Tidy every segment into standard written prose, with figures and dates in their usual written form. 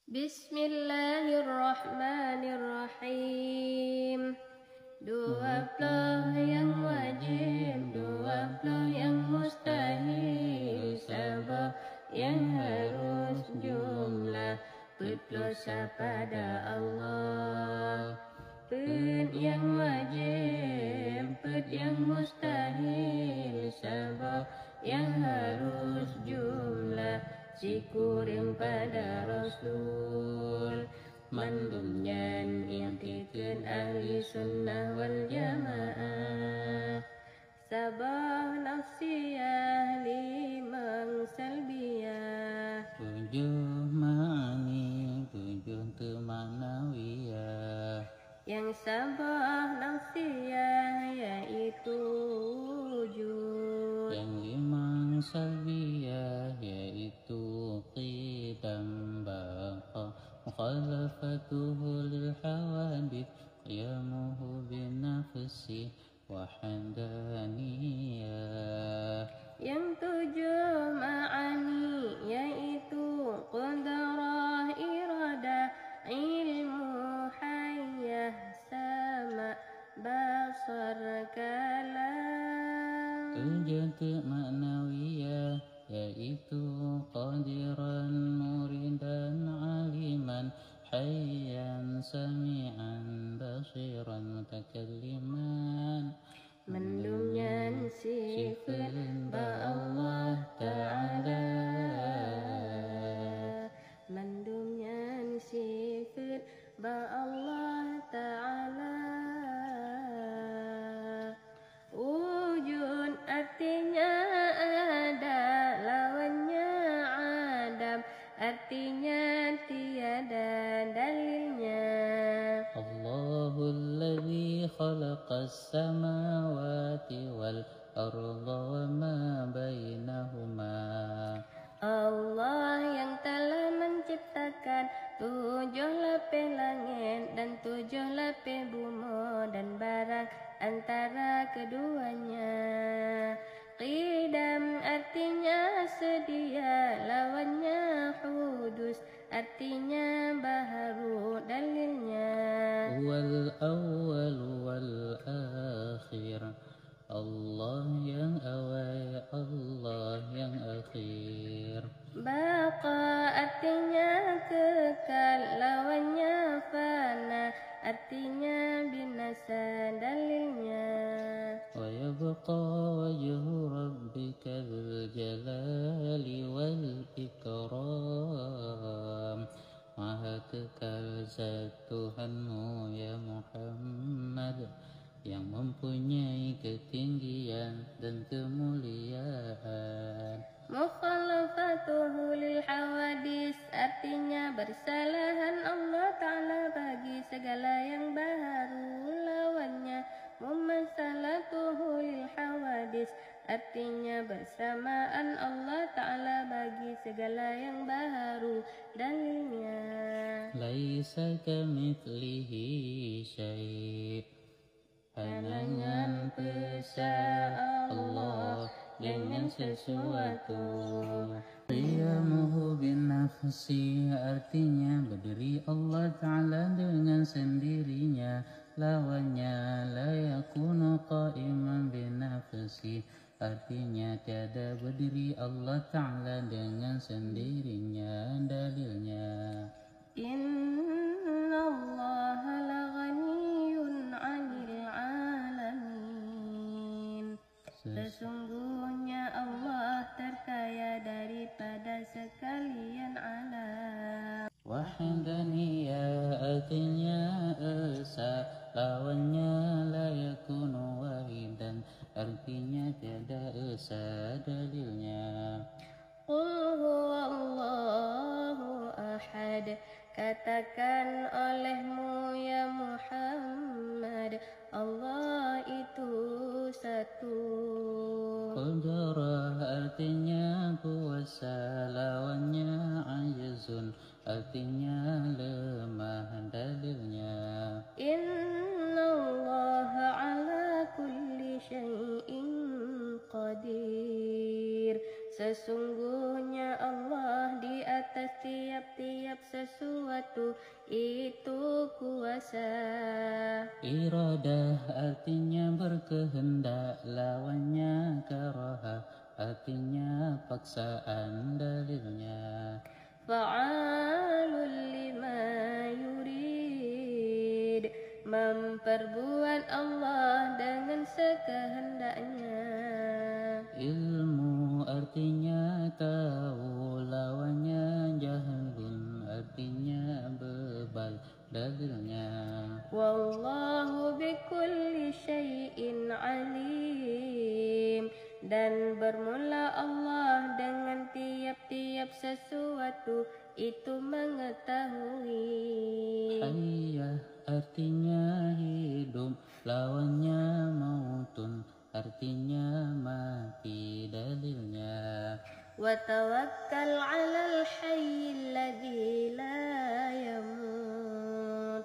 Bismillahirrahmanirrahim. 20 yang wajib, 20 yang mustahil, sabar yang harus jumlah berdosa pada Allah. Pet yang wajib, pet yang mustahil, sabar yang harus jumlah syukurin pada Rasul. Mandumnya intikan ahli sunnah wal jamaah. Sabah nafsiyah limang salbiyah. 7 ma'ani, 7 manawiyah. Yang sabah nafsiyah yaitu wujud. Yang 5 salbiyah yaitu qidam baqa, mukhalafatuhu lil hawadith, qiyamuhu binafsi wa hadaniyah. Yang 7 ma'ani yaitu qadarah, iradah, ilmu, hayah, sama, basar, kalam. 7 ma'nawiyah yaitu qadiran, muridan, aliman, hayyan, sami'an, basiran, mutakalliman. Mendumnya sifat ba Allah Ta'ala. Mendumnya sifat ba Allah Ta'ala. Wujud artinya ada, lawannya adam, artinya tiada dalilnya. Allahul ladzi khalaqas samawati wal arda wa ma bainahuma. Allah yang telah menciptakan 7 lapis langit dan 7 lapis bumi dan barang antara keduanya. Qidam artinya sedia, lawannya hudus, artinya baharu dalilnya. Wal awwal wal akhir, Allah yang awal, Allah yang akhir. Baqa artinya kekal, lawannya fana, artinya binasa dalilnya. Wa yabqa wajhu rabbika dzul jalali wal ikram. Maha kekal zat Tuhanmu ya Muhammad, yang mempunyai ketinggian dan kemuliaan. Mukhalafatuhu lil hawadis artinya bersalahan Allah Ta'ala bagi segala yang baharu, lawannya mumasalatuhu lil hawadis artinya bersamaan Allah Ta'ala bagi segala yang baharu dalilnya. Laisa kamitslihi syai', pandangan pesa Allah dengan sesuatu. Qiyamuhu binafsi artinya berdiri Allah Ta'ala dengan sendirinya, lawannya la yakunu qa'iman binafsi artinya tiada berdiri Allah Ta'ala dengan sendirinya, dalilnya. Inna Allah la ghaniyun 'anil 'alamin. Sesungguhnya Allah terkaya daripada sekalian alam. Wahdaniyah artinya esa, lawannya la yakunu wahidan artinya tiada esa, dalilnya. Qul huwallahu ahad, katakan olehmu ya Muhammad, Allah itu satu. Qadarah artinya kuasa, lawannya ajzun artinya lemah, dalilnya. Innallaha ala kulli syai'in qadir. Sesungguhnya Allah di atas atas tiap-tiap sesuatu itu kuasa. Iradah artinya berkehendak, lawannya karaha artinya paksaan dalilnya. Fa'alul lima yurid, memperbuat Allah dengan sekehendaknya. Ilmu artinya tahu, lawannya jahlun artinya bebal dalilnya. Wallahu bikulli syai'in alim, dan bermula Allah dengan tiap-tiap sesuatu itu mengetahui. Hayyah artinya hidup, lawannya mautun artinya mati dalilnya. Wa tawakkal 'alal hayyil ladzi la yamut,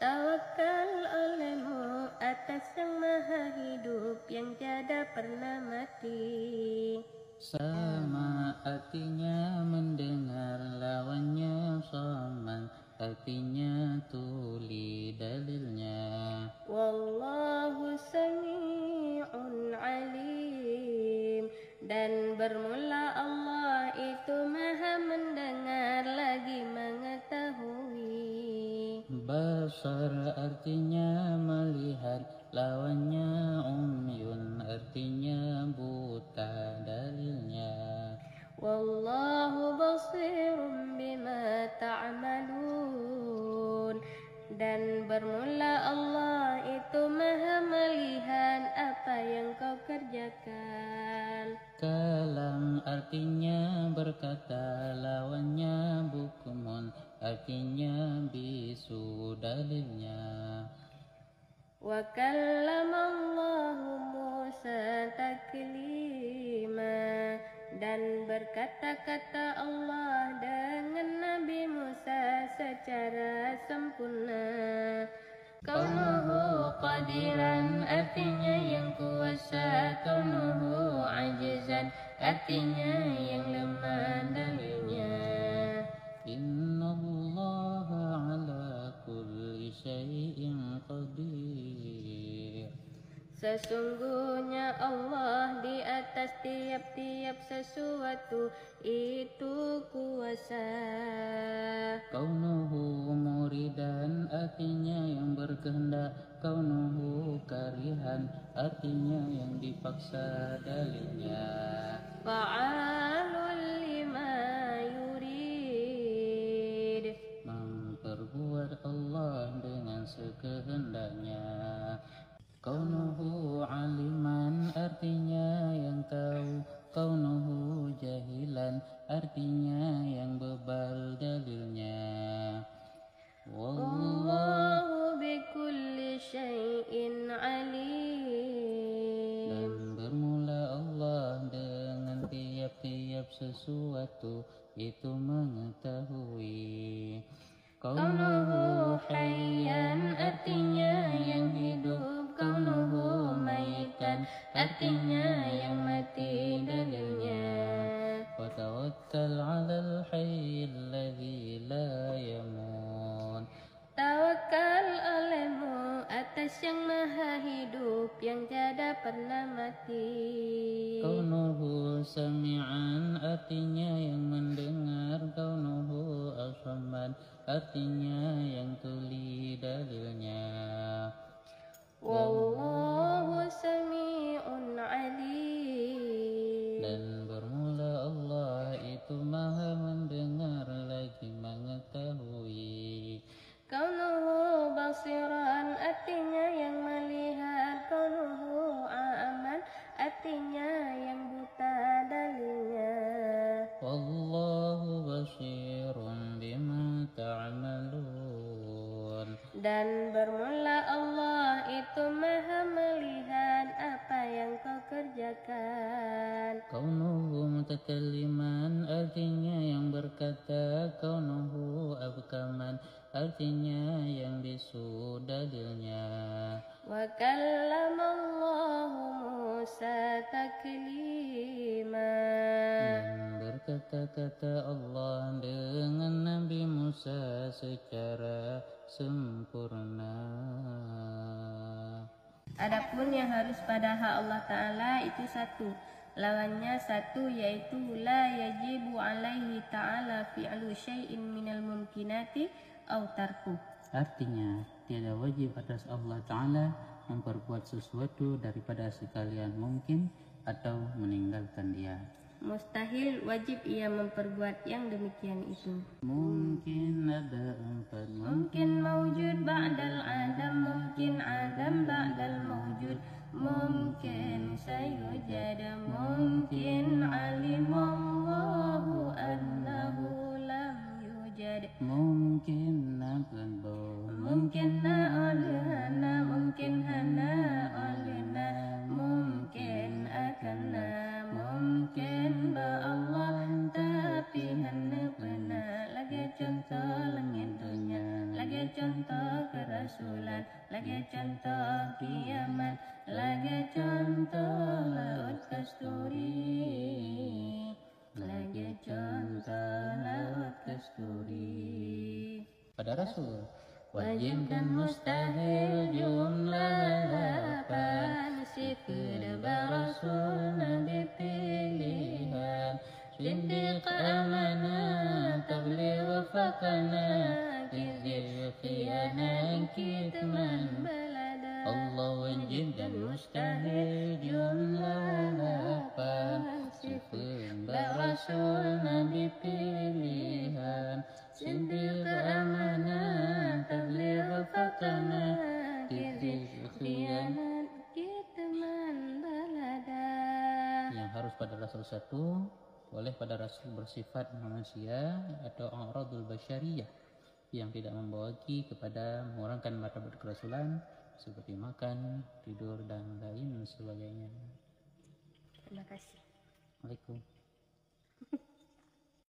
tawakal olehmu atas yang maha hidup yang tiada pernah mati. Sama artinya mendengar, lawannya saman artinya tuli dalilnya. Wallahu sami'un alim, dan bermula Allah itu maha mendengar lagi mengetahui. Basar artinya melihat, lawannya umyun artinya buta dalilnya. Wallahu basirun bima ta'malun, dan bermula Allah itu maha melihat apa yang kau kerjakan. Kalam artinya berkata, lawannya bukmun artinya bisu dalilnya. Wa kallamallahu Musa taklima, dan berkata-kata Allah dengan Nabi Musa secara sempurna. Kaunuhu qadiran artinya yang kuasa, kaunuhu ajizan artinya yang lemah dalilnya. Innallaha ala kulli syai'in qadir. Sesungguhnya Allah di atas tiap-tiap sesuatu itu kuasa. Kaunuhu muridan artinya yang berkehendak, kaunuhu karihan artinya yang dipaksa dalilnya. Fa'alul lima yurid, Memperbuat Allah dengan sekehendaknya. Kaunuhu aliman artinya yang tahu, kaunuhu jahilan artinya yang bebal dalilnya. Wallahu bikulli syai'in alim, Dan bermula Allah dengan tiap-tiap sesuatu itu mengetahui. kaunuhu hayyan artinya yang hidup, kaunuhu maitan artinya yang mati dalilnya. Watawakkal 'alal hayyil ladzi la yamut. Tawakal olehmu atas yang maha hidup yang tiada pernah mati. Kaunuhu sami'an artinya yang mendengar, kaunuhu as-samad artinya yang tuli dalilnya. Wallahu sami'un alim, Dan bermula Allah itu maha mendengar lagi mengetahui. kaunuhu basiran artinya yang melihat, kaunuhu a'aman artinya yang buta dalilnya. Wallahu basirun bima ta'malun. Dan bermula Allah itu maha melihat apa yang kau kerjakan. Kaunuhu mutakalliman artinya yang berkata, kaunuhu abkaman artinya yang bisu dalilnya. Wa kallamallahu Musa taklima, Dan kata-kata Allah dengan Nabi Musa secara sempurna. Adapun yang harus pada hak Allah Ta'ala itu satu, lawannya satu, yaitu la yajibu alaihi ta'ala fi'lu syai'in minal mumkinati au tarku. Artinya, tidak wajib atas Allah Ta'ala memperbuat sesuatu daripada sekalian mungkin atau meninggalkan dia. Mustahil wajib ia memperbuat yang demikian itu. Mungkin ada empat, Mungkin mawjud ba'dal adam, mungkin adam ba'dal mawjud, mungkin sayujad, mungkin alimallahu annahu lam yujad, mungkin naqdo, mungkin na'alihana, mungkin hana alina, mungkin akanna, mungkin ba'allah tapi hana pernah. Lagi contoh langit dunia, lagi contoh kerasulan, lagi contoh kiamat, lagi contoh laut kasturi, lagi contoh laut kasturi. pada Rasul. Wajib dan mustahil jumlah 8, sifat Rasul Nabi pilihan, Siddiq amanah, tabligh fakanah, kizib khianah, kitman balada. Allah wajib dan mustahil jumlah 8, sifat Rasul Nabi pilihan, Siddiq amanah, tabligh fakanah, kizib khianah, kitman balada. yang harus pada Rasul satu, boleh pada Rasul bersifat manusia atau a'radul basyariyah yang tidak membawaki kepada mengurangkan martabat kerasulan seperti makan, tidur dan lain sebagainya. Terima kasih. Waalaikumsalam.